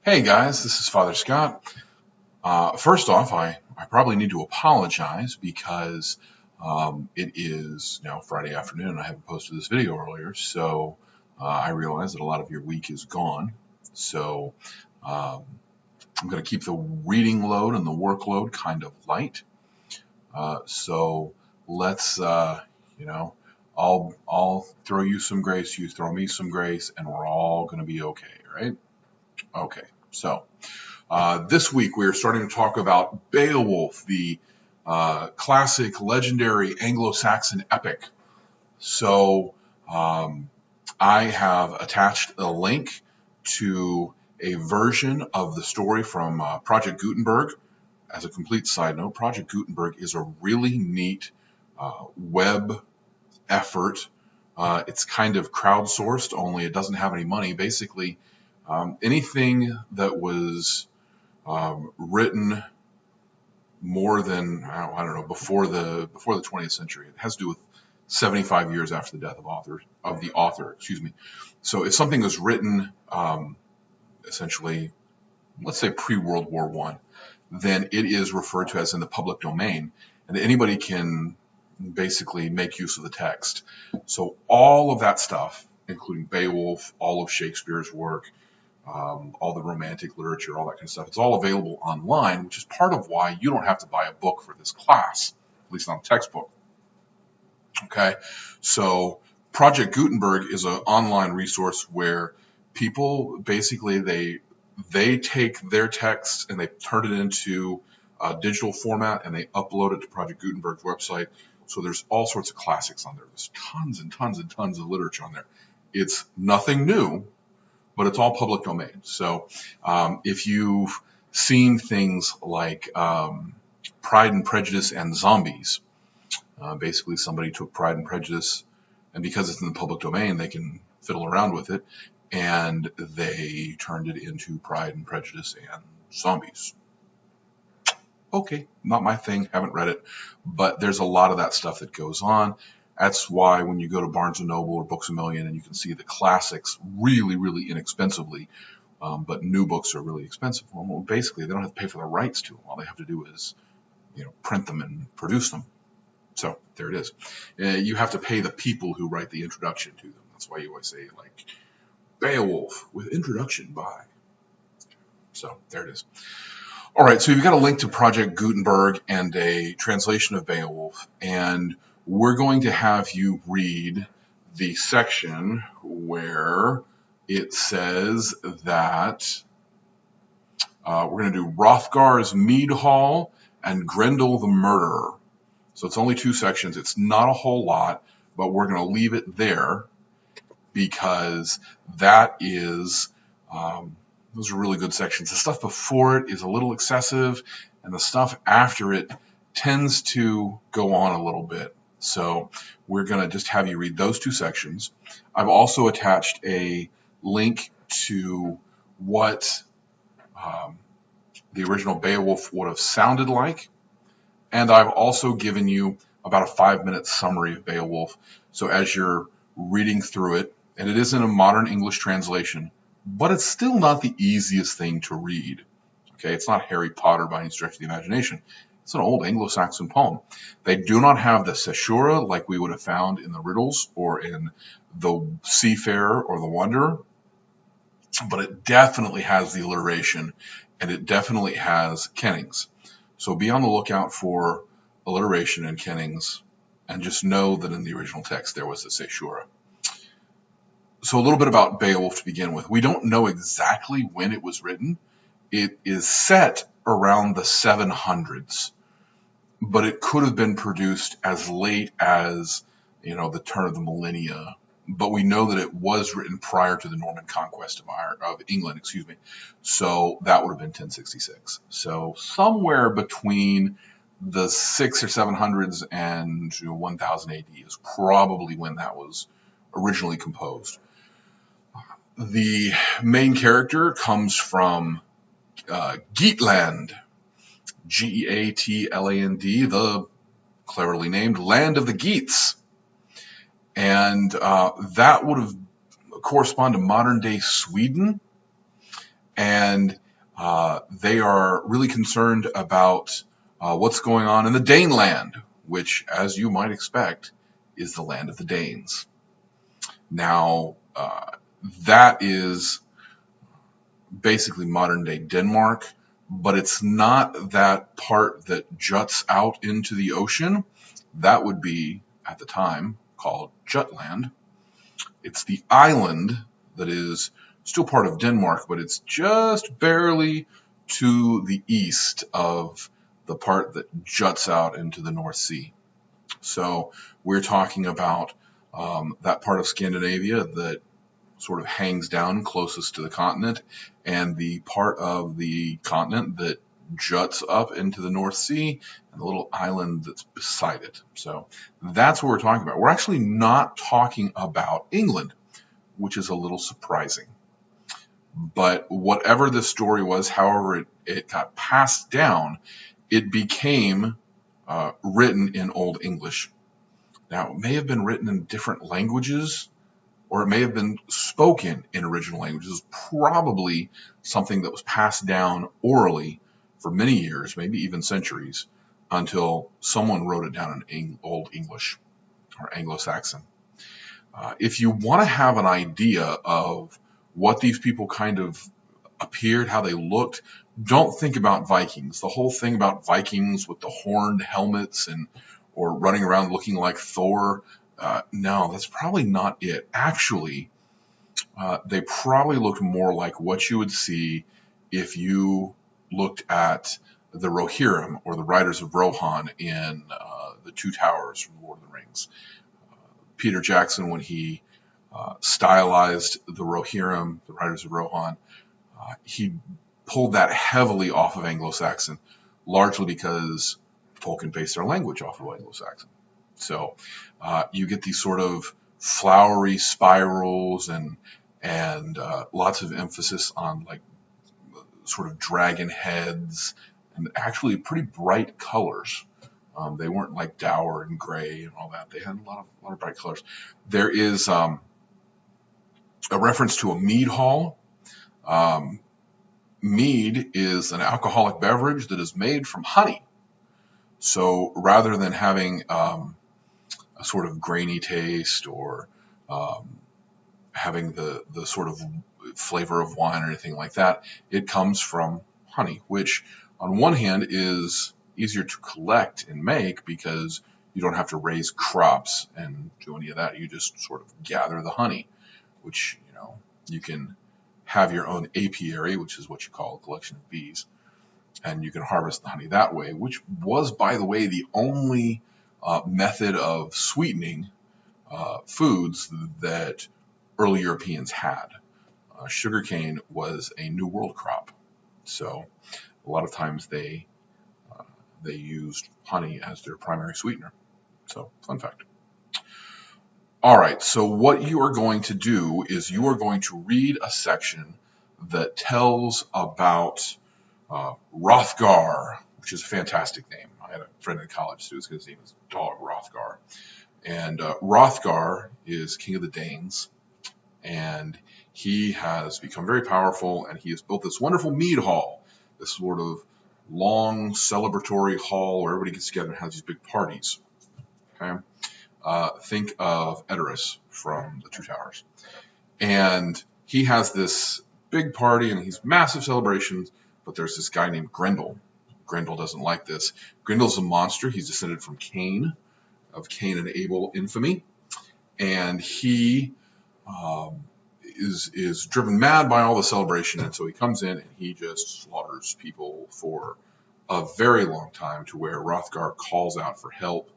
Hey guys, this is Father Scott. First off, I probably need to apologize because it is now Friday afternoon and I haven't posted this video earlier, so I realize that a lot of your week is gone. So um, I'm going to keep the reading load and the workload kind of light. So let's, you know, I'll throw you some grace, you throw me some grace, and we're all going to be okay, right? Okay, so this week we are starting to talk about Beowulf, the classic, legendary Anglo-Saxon epic. So I have attached a link to a version of the story from Project Gutenberg. As a complete side note, Project Gutenberg is a really neat web effort. It's kind of crowdsourced, only it doesn't have any money. Basically, anything that was written more than I don't know before the 20th century. It has to do with 75 years after the death of the author. Excuse me. So if something was written essentially, let's say pre-World War I, then it is referred to as in the public domain, and anybody can basically make use of the text. So all of that stuff, including Beowulf, all of Shakespeare's work, all the romantic literature, all that kind of stuff. It's all available online, which is part of why you don't have to buy a book for this class, at least not a textbook. Okay, so Project Gutenberg is an online resource where people basically they take their text and they turn it into a digital format and they upload it to Project Gutenberg's website. So there's all sorts of classics on there. There's tons and tons and tons of literature on there. It's nothing new, but it's all public domain. So if you've seen things like Pride and Prejudice and Zombies, basically somebody took Pride and Prejudice, and because it's in the public domain, they can fiddle around with it, and they turned it into Pride and Prejudice and Zombies. Okay, not my thing, haven't read it, but there's a lot of that stuff that goes on. That's why when you go to Barnes & Noble or Books A Million and you can see the classics really, really inexpensively, but new books are really expensive. Well, basically, they don't have to pay for the rights to them. All they have to do is, print them and produce them. So there it is. You have to pay the people who write the introduction to them. That's why you always say, like, Beowulf with introduction by. So there it is. All right, so you've got a link to Project Gutenberg and a translation of Beowulf, and we're going to have you read the section where it says that we're going to do Hrothgar's Mead Hall and Grendel the Murderer. So it's only 2 sections. It's not a whole lot, but we're going to leave it there because that is, those are really good sections. The stuff before it is a little excessive, and the stuff after it tends to go on a little bit. So we're going to just have you read those 2 sections. I've also attached a link to what the original Beowulf would have sounded like. And I've also given you about a 5-minute summary of Beowulf. So as you're reading through it, and it is in a modern English translation, but it's still not the easiest thing to read. Okay, it's not Harry Potter by any stretch of the imagination. It's an old Anglo-Saxon poem. They do not have the caesura like we would have found in the riddles or in the Seafarer or the Wanderer, but it definitely has the alliteration, and it definitely has kennings. So be on the lookout for alliteration and kennings, and just know that in the original text there was the caesura. So a little bit about Beowulf to begin with. We don't know exactly when it was written. It is set around the 700s, but it could have been produced as late as, the turn of the millennia. But we know that it was written prior to the Norman conquest of England, So that would have been 1066. So somewhere between the 600s or 700s and 1000 AD is probably when that was originally composed. The main character comes from Geatland, Geatland, the cleverly named land of the Geats. And that would have correspond to modern day Sweden. and they are really concerned about what's going on in the Daneland, which, as you might expect, is the land of the Danes. Now, that is basically modern day Denmark, but it's not that part that juts out into the ocean. That would be, at the time, called Jutland. It's the island that is still part of Denmark, but it's just barely to the east of the part that juts out into the North Sea. So we're talking about that part of Scandinavia that sort of hangs down closest to the continent, and the part of the continent that juts up into the North Sea, and the little island that's beside it. So that's what we're talking about. We're actually not talking about England, which is a little surprising. But whatever this story was, however it got passed down, it became written in Old English. Now, it may have been written in different languages, or it may have been spoken in original languages. Probably something that was passed down orally for many years, maybe even centuries, until someone wrote it down in Old English or Anglo-Saxon. If you want to have an idea of what these people kind of appeared, how they looked, don't think about Vikings. The whole thing about Vikings with the horned helmets or running around looking like Thor, no, that's probably not it. Actually, they probably looked more like what you would see if you looked at the Rohirrim, or the Riders of Rohan in the Two Towers from Lord of the Rings. Peter Jackson, when he stylized the Rohirrim, the Riders of Rohan, he pulled that heavily off of Anglo-Saxon, largely because Tolkien based their language off of Anglo-Saxon. So you get these sort of flowery spirals and lots of emphasis on like sort of dragon heads, and actually pretty bright colors. They weren't like dour and gray and all that. They had a lot of bright colors. There is a reference to a mead hall. Mead is an alcoholic beverage that is made from honey. So rather than having a sort of grainy taste, or having the sort of flavor of wine or anything like that, it comes from honey, which on one hand is easier to collect and make because you don't have to raise crops and do any of that. You just sort of gather the honey, which, you can have your own apiary, which is what you call a collection of bees, and you can harvest the honey that way, which was, by the way, the only method of sweetening foods that early Europeans had. Sugarcane was a New World crop, so a lot of times they used honey as their primary sweetener. So, fun fact. All right, so what you are going to do is you are going to read a section that tells about Hrothgar, which is a fantastic name. I had a friend in college whose name is Dog Hrothgar. And Hrothgar is king of the Danes, and he has become very powerful, and he has built this wonderful mead hall, this sort of long celebratory hall where everybody gets together and has these big parties. Okay, think of Edoras from the Two Towers, and he has this big party and he's massive celebrations. But there's this guy named Grendel. Grendel doesn't like this. Grendel's a monster. He's descended from Cain, of Cain and Abel infamy, and he is driven mad by all the celebration, and so he comes in and he just slaughters people for a very long time, to where Hrothgar calls out for help.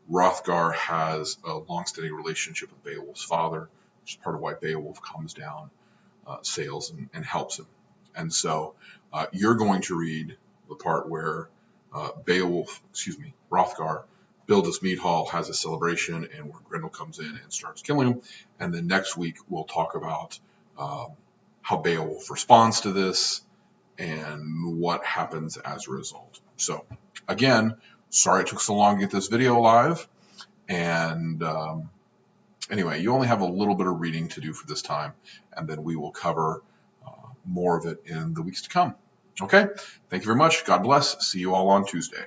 Hrothgar has a long-standing relationship with Beowulf's father, which is part of why Beowulf comes down, sails, and helps him. And so you're going to read the part where Hrothgar builds this mead hall, has a celebration, and where Grendel comes in and starts killing him. And then next week we'll talk about how Beowulf responds to this and what happens as a result. So again, sorry it took so long to get this video live. And anyway, you only have a little bit of reading to do for this time, and then we will cover more of it in the weeks to come. Okay, thank you very much. God bless. See you all on Tuesday.